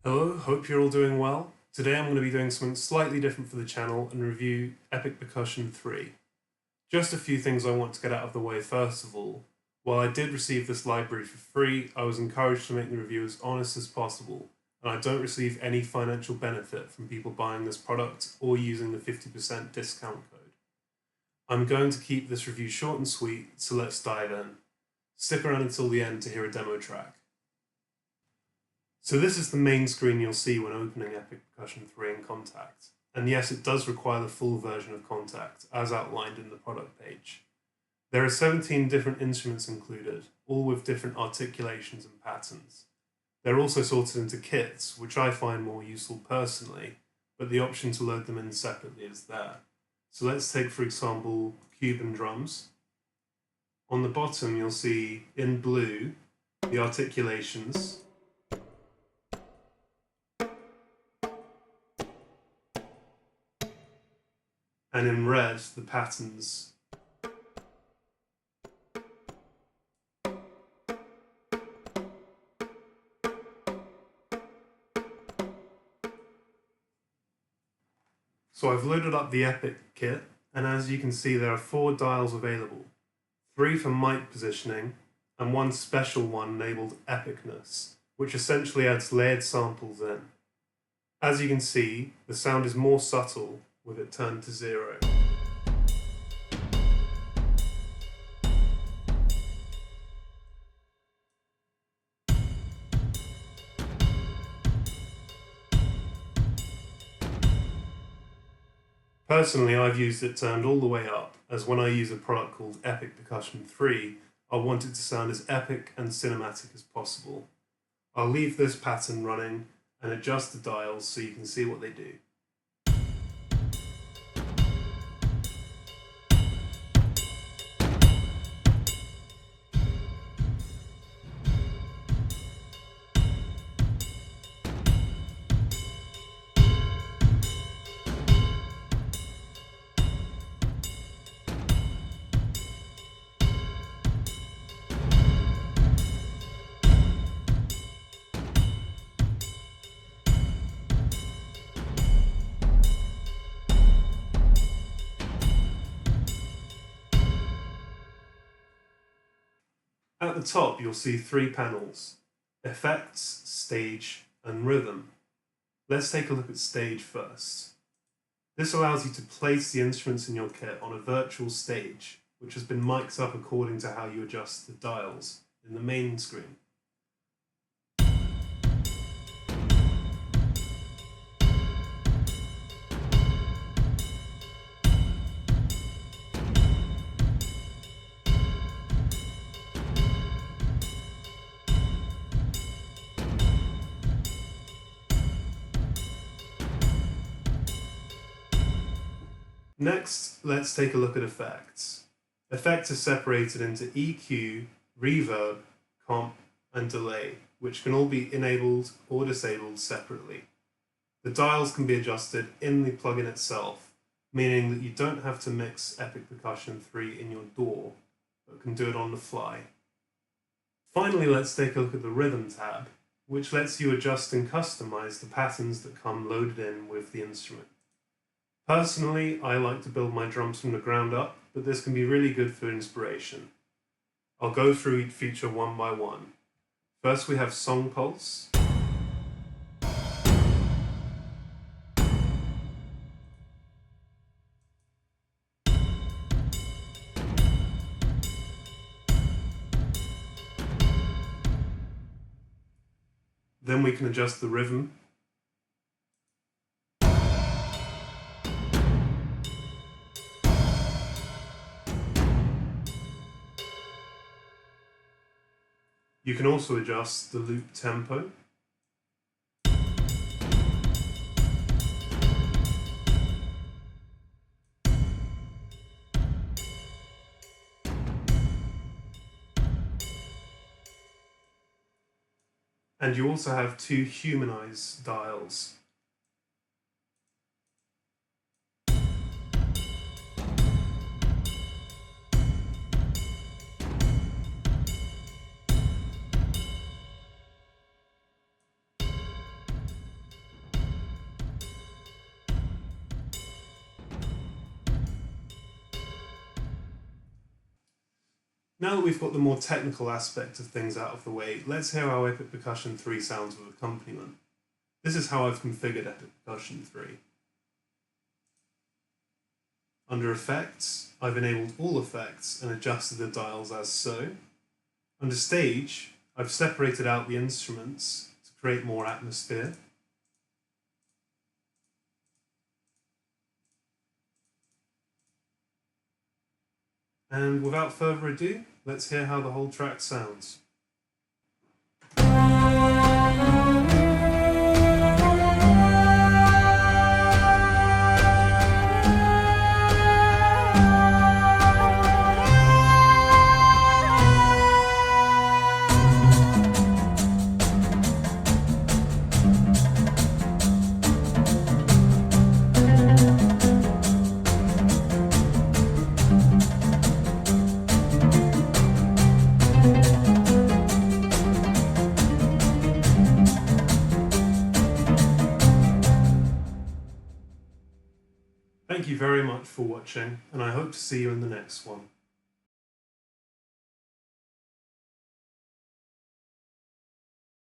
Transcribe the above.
Hello, hope you're all doing well. Today I'm going to be doing something slightly different for the channel and review Epic Percussion 3. Just a few things I want to get out of the way first of all. While I did receive this library for free, I was encouraged to make the review as honest as possible, and I don't receive any financial benefit from people buying this product or using the 50% discount code. I'm going to keep this review short and sweet, so let's dive in. Stick around until the end to hear a demo track. So this is the main screen you'll see when opening Epic Percussion 3 in Contact. And yes, it does require the full version of Contact, as outlined in the product page. There are 17 different instruments included, all with different articulations and patterns. They're also sorted into kits, which I find more useful personally, but the option to load them in separately is there. So let's take, for example, Cuban drums. On the bottom, you'll see, in blue, the articulations, and in red, the patterns. So I've loaded up the Epic kit, and as you can see there are 4 dials available. 3 for mic positioning, and 1 special one labelled Epicness, which essentially adds layered samples in. As you can see, the sound is more subtle with it turned to 0. Personally, I've used it turned all the way up, as when I use a product called Epic Percussion 3, I want it to sound as epic and cinematic as possible. I'll leave this pattern running and adjust the dials so you can see what they do. At the top, you'll see 3 panels: Effects, Stage, and Rhythm. Let's take a look at Stage first. This allows you to place the instruments in your kit on a virtual stage, which has been mic'd up according to how you adjust the dials in the main screen. Next, let's take a look at effects. Effects are separated into EQ, reverb, comp, and delay, which can all be enabled or disabled separately. The dials can be adjusted in the plugin itself, meaning that you don't have to mix Epic Percussion 3 in your DAW, but can do it on the fly. Finally, let's take a look at the Rhythm tab, which lets you adjust and customize the patterns that come loaded in with the instrument. Personally, I like to build my drums from the ground up, but this can be really good for inspiration. I'll go through each feature one by one. First we have Song Pulse. Then we can adjust the rhythm. You can also adjust the loop tempo. And you also have 2 humanize dials. Now that we've got the more technical aspect of things out of the way, let's hear how Epic Percussion 3 sounds with accompaniment. This is how I've configured Epic Percussion 3. Under Effects, I've enabled all effects and adjusted the dials as so. Under Stage, I've separated out the instruments to create more atmosphere. And without further ado, let's hear how the whole track sounds. Thank you very much for watching, and I hope to see you in the next one.